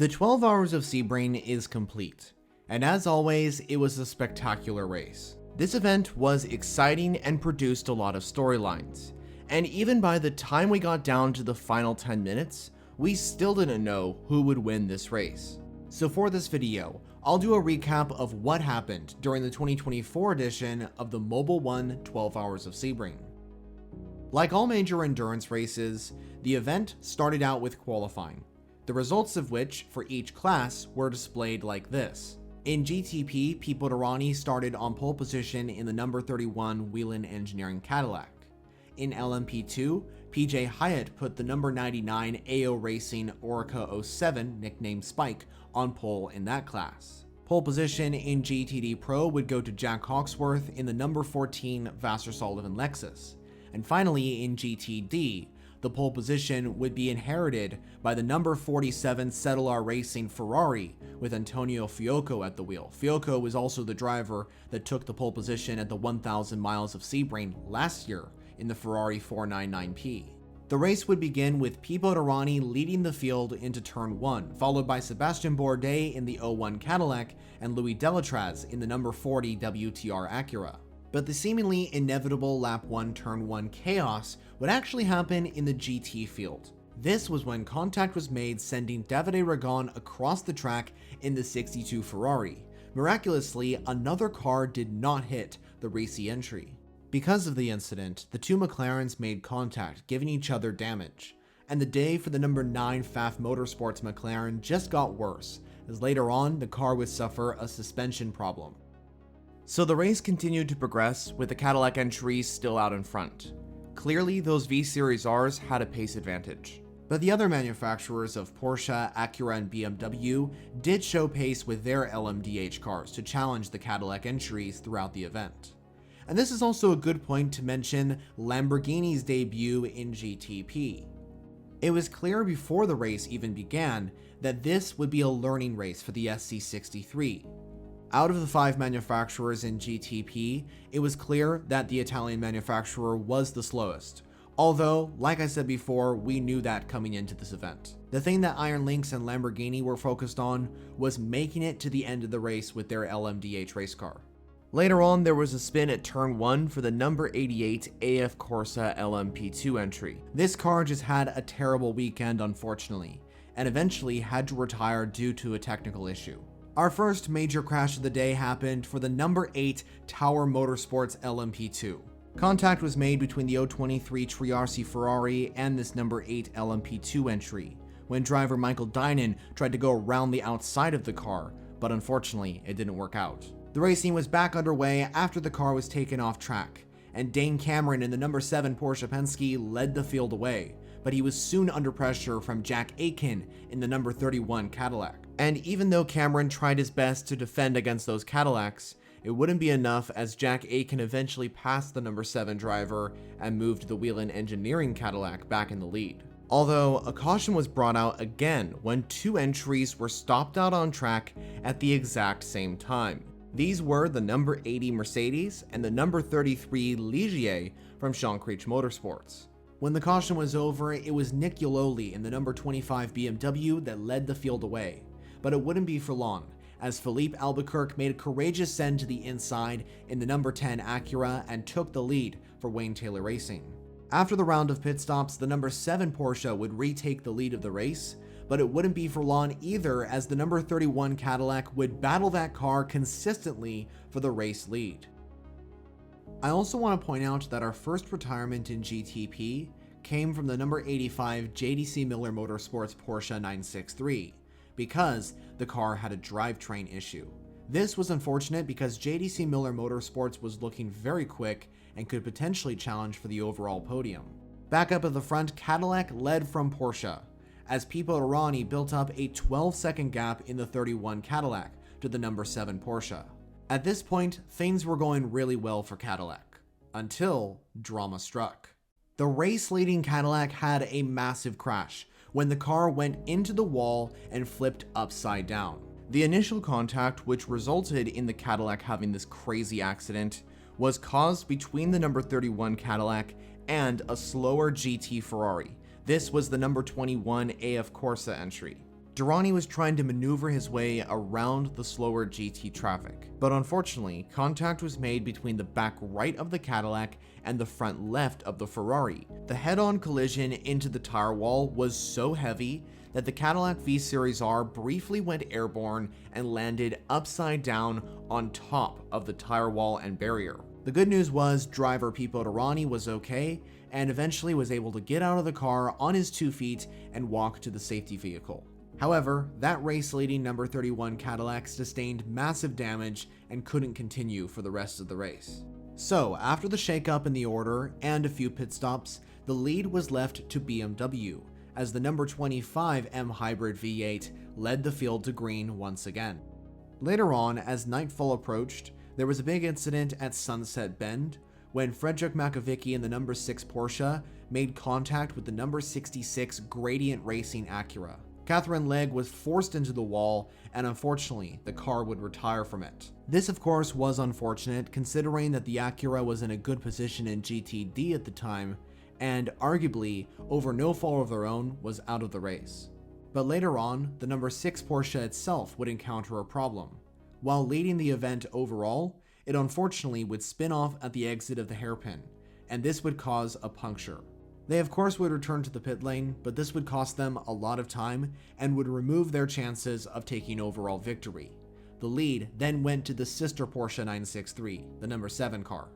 The 12 Hours of Sebring is complete, and as always, it was a spectacular race. This event was exciting and produced a lot of storylines, and even by the time we got down to the final 10 minutes, we still didn't know who would win this race. So for this video, I'll do a recap of what happened during the 2024 edition of the Mobil 1 12 Hours of Sebring. Like all major endurance races, the event started out with qualifying, the results of which for each class were displayed like this. In GTP, Pipo Derani started on pole position in the number 31 Whelen Engineering Cadillac. In LMP2, PJ Hyatt put the number 99 AO Racing Orica 07, nicknamed Spike, on pole in that class. Pole position in GTD Pro would go to Jack Hawksworth in the number 14 Vassar Sullivan Lexus. And finally, in GTD, the pole position would be inherited by the number 47 Cadillac Racing Ferrari with Antonio Fiocco at the wheel. Fiocco was also the driver that took the pole position at the 1,000 miles of Sebring last year in the Ferrari 499P. The race would begin with Pipo Derani leading the field into turn 1, followed by Sebastian Bourdais in the 01 Cadillac and Louis Delatraz in the number 40 WTR Acura. But the seemingly inevitable lap 1 turn 1 chaos would actually happen in the GT field. This was when contact was made, sending Davide Ragon across the track in the 62 Ferrari. Miraculously, another car did not hit the racy entry. Because of the incident, the two McLarens made contact, giving each other damage. And the day for the number 9 Pfaff Motorsports McLaren just got worse, as later on the car would suffer a suspension problem. So the race continued to progress, with the Cadillac entries still out in front. Clearly, those V-Series Rs had a pace advantage. But the other manufacturers of Porsche, Acura, and BMW did show pace with their LMDH cars to challenge the Cadillac entries throughout the event. And this is also a good point to mention Lamborghini's debut in GTP. It was clear before the race even began that this would be a learning race for the SC63. Out of the 5 manufacturers in GTP, it was clear that the Italian manufacturer was the slowest. Although, like I said before, we knew that coming into this event. The thing that Iron Lynx and Lamborghini were focused on was making it to the end of the race with their LMDH race car. Later on, there was a spin at turn 1 for the number 88 AF Corsa LMP2 entry. This car just had a terrible weekend, unfortunately, and eventually had to retire due to a technical issue. Our first major crash of the day happened for the number 8 Tower Motorsports LMP2. Contact was made between the 023 Triarci Ferrari and this number 8 LMP2 entry, when driver Michael Dynan tried to go around the outside of the car, but unfortunately it didn't work out. The racing was back underway after the car was taken off track, and Dane Cameron in the number 7 Porsche Penske led the field away, but he was soon under pressure from Jack Aitken in the number 31 Cadillac. And even though Cameron tried his best to defend against those Cadillacs, it wouldn't be enough, as Jack Aitken eventually passed the number 7 driver and moved the Whelen Engineering Cadillac back in the lead. Although a caution was brought out again when 2 entries were stopped out on track at the exact same time. These were the number 80 Mercedes and the number 33 Ligier from Jean-Creech Motorsports. When the caution was over, it was Nick Yololi in the number 25 BMW that led the field away. But it wouldn't be for long, as Philippe Albuquerque made a courageous send to the inside in the number 10 Acura and took the lead for Wayne Taylor Racing. After the round of pit stops, the number 7 Porsche would retake the lead of the race, but it wouldn't be for long either, as the number 31 Cadillac would battle that car consistently for the race lead. I also want to point out that our first retirement in GTP came from the number 85 JDC Miller Motorsports Porsche 963, because the car had a drivetrain issue. This was unfortunate because JDC Miller Motorsports was looking very quick and could potentially challenge for the overall podium. Back up at the front, Cadillac led from Porsche, as Pipo Derani built up a 12-second gap in the 31 Cadillac to the number 7 Porsche. At this point, things were going really well for Cadillac, until drama struck. The race-leading Cadillac had a massive crash when the car went into the wall and flipped upside down. The initial contact, which resulted in the Cadillac having this crazy accident, was caused between the number 31 Cadillac and a slower GT Ferrari. This was the number 21 AF Corsa entry. Durrani was trying to maneuver his way around the slower GT traffic, but unfortunately, contact was made between the back right of the Cadillac and the front left of the Ferrari. The head-on collision into the tire wall was so heavy that the Cadillac V-Series R briefly went airborne and landed upside down on top of the tire wall and barrier. The good news was driver Pipo Durrani was okay and eventually was able to get out of the car on his 2 feet and walk to the safety vehicle. However, that race-leading number 31 Cadillac sustained massive damage and couldn't continue for the rest of the race. So, after the shakeup in the order and a few pit stops, the lead was left to BMW, as the number 25 M Hybrid V8 led the field to green once again. Later on, as nightfall approached, there was a big incident at Sunset Bend, when Frederick Makovicky in the number 6 Porsche made contact with the number 66 Gradient Racing Acura. Catherine Legge was forced into the wall, and unfortunately, the car would retire from it. This of course was unfortunate, considering that the Acura was in a good position in GTD at the time, and arguably, over no fault of their own, was out of the race. But later on, the number 6 Porsche itself would encounter a problem. While leading the event overall, it unfortunately would spin off at the exit of the hairpin, and this would cause a puncture. They of course would return to the pit lane, but this would cost them a lot of time and would remove their chances of taking overall victory. The lead then went to the sister Porsche 963, the number 7 car.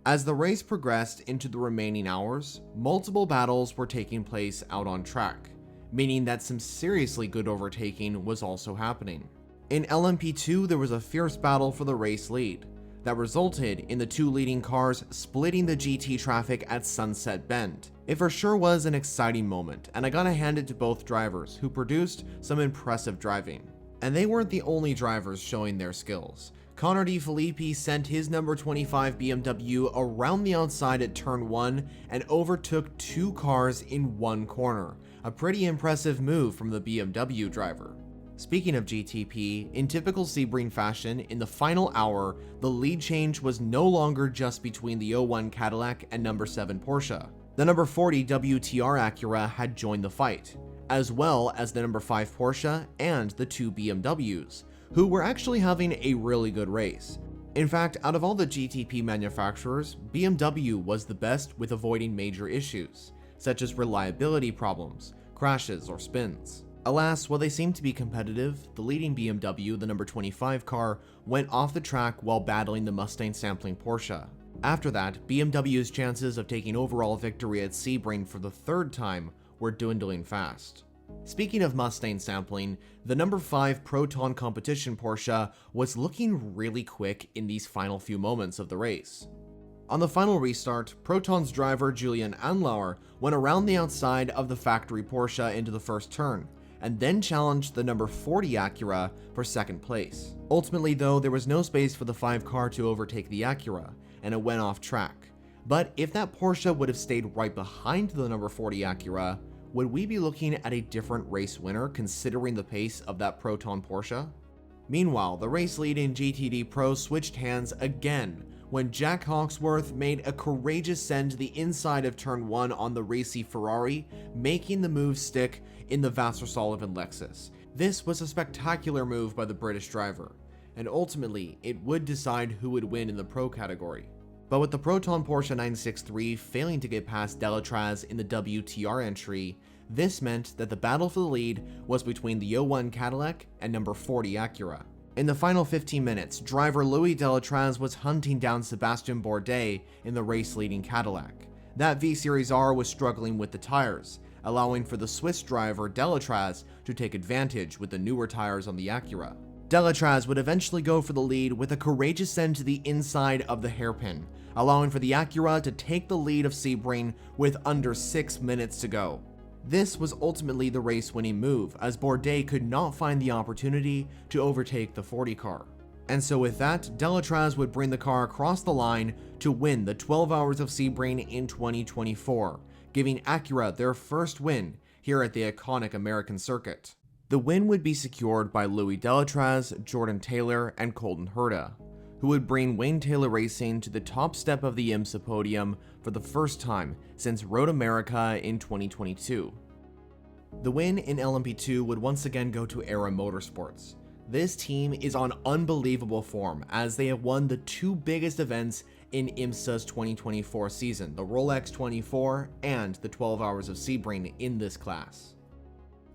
As the race progressed into the remaining hours, multiple battles were taking place out on track, meaning that some seriously good overtaking was also happening. In LMP2, there was a fierce battle for the race lead that resulted in the 2 leading cars splitting the GT traffic at Sunset Bend. It for sure was an exciting moment, and I gotta hand it to both drivers who produced some impressive driving. And they weren't the only drivers showing their skills. Connor De Filippi sent his number 25 BMW around the outside at turn 1 and overtook 2 cars in 1 corner. A pretty impressive move from the BMW driver. Speaking of GTP, in typical Sebring fashion, in the final hour, the lead change was no longer just between the 01 Cadillac and number 7 Porsche. The number 40 WTR Acura had joined the fight, as well as the number 5 Porsche and the 2 BMWs, who were actually having a really good race. In fact, out of all the GTP manufacturers, BMW was the best with avoiding major issues, such as reliability problems, crashes, or spins. Alas, while they seemed to be competitive, the leading BMW, the number 25 car, went off the track while battling the Mustang sampling Porsche. After that, BMW's chances of taking overall victory at Sebring for the 3rd time were dwindling fast. Speaking of Mustang sampling, the number 5 Proton competition Porsche was looking really quick in these final few moments of the race. On the final restart, Proton's driver Julian Anlauer went around the outside of the factory Porsche into the first turn, and then challenged the number 40 Acura for 2nd place. Ultimately though, there was no space for the 5 car to overtake the Acura, and it went off track. But if that Porsche would have stayed right behind the number 40 Acura, would we be looking at a different race winner considering the pace of that Proton Porsche? Meanwhile, the race lead in GTD Pro switched hands again when Jack Hawksworth made a courageous send to the inside of turn 1 on the racy Ferrari, making the move stick in the Vassar Sullivan Lexus. This was a spectacular move by the British driver, and ultimately it would decide who would win in the Pro category. But with the Proton Porsche 963 failing to get past Delatraz in the WTR entry, this meant that the battle for the lead was between the 01 Cadillac and number 40 Acura. In the final 15 minutes, driver Louis Delatraz was hunting down Sebastien Bourdais in the race-leading Cadillac. That V-Series R was struggling with the tires, allowing for the Swiss driver Delatraz to take advantage with the newer tires on the Acura. Delatraz would eventually go for the lead with a courageous send to the inside of the hairpin, allowing for the Acura to take the lead of Sebring with under 6 minutes to go. This was ultimately the race-winning move, as Bourdais could not find the opportunity to overtake the 40 car. And so with that, Delatraz would bring the car across the line to win the 12 Hours of Sebring in 2024, giving Acura their first win here at the iconic American circuit. The win would be secured by Louis Delatraz, Jordan Taylor, and Colton Herta, who would bring Wayne Taylor Racing to the top step of the IMSA podium for the first time since Road America in 2022. The win in LMP2 would once again go to Era Motorsports. This team is on unbelievable form as they have won the two biggest events in IMSA's 2024 season, the Rolex 24 and the 12 Hours of Sebring in this class.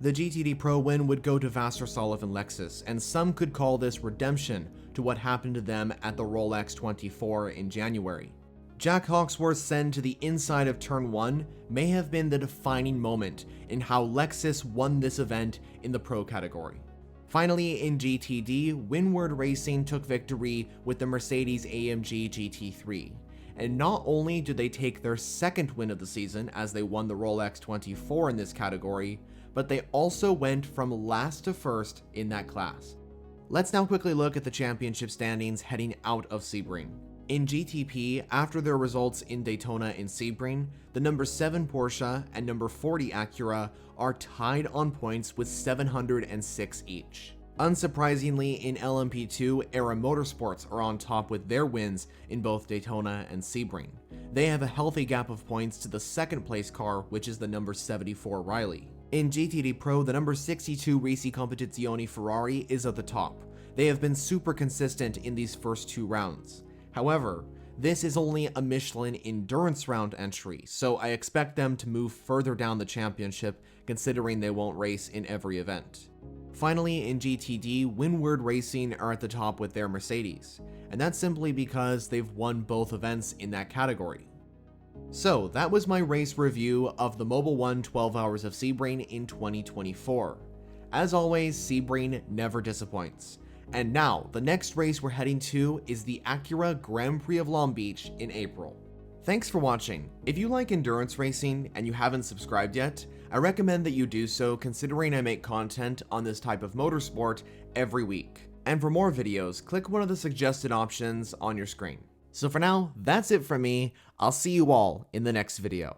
The GTD Pro win would go to Vassar Sullivan Lexus, and some could call this redemption to what happened to them at the Rolex 24 in January. Jack Hawksworth's send to the inside of Turn 1 may have been the defining moment in how Lexus won this event in the Pro category. Finally, in GTD, Windward Racing took victory with the Mercedes-AMG GT3. And not only did they take their second win of the season as they won the Rolex 24 in this category, but they also went from last to first in that class. Let's now quickly look at the championship standings heading out of Sebring. In GTP, after their results in Daytona and Sebring, the number 7 Porsche and number 40 Acura are tied on points with 706 each. Unsurprisingly, in LMP2, Era Motorsports are on top with their wins in both Daytona and Sebring. They have a healthy gap of points to the second place car, which is the number 74 Riley. In GTD Pro, the number 62 Risi Competizione Ferrari is at the top. They have been super consistent in these first two rounds. However, this is only a Michelin endurance round entry, so I expect them to move further down the championship considering they won't race in every event. Finally, in GTD, Windward Racing are at the top with their Mercedes, and that's simply because they've won both events in that category. So that was my race review of the Mobil 1 12 Hours of Sebring in 2024. As always, Sebring never disappoints. And now, the next race we're heading to is the Acura Grand Prix of Long Beach in April. Thanks for watching. If you like endurance racing and you haven't subscribed yet, I recommend that you do so considering I make content on this type of motorsport every week. And for more videos, click one of the suggested options on your screen. So for now, that's it from me. I'll see you all in the next video.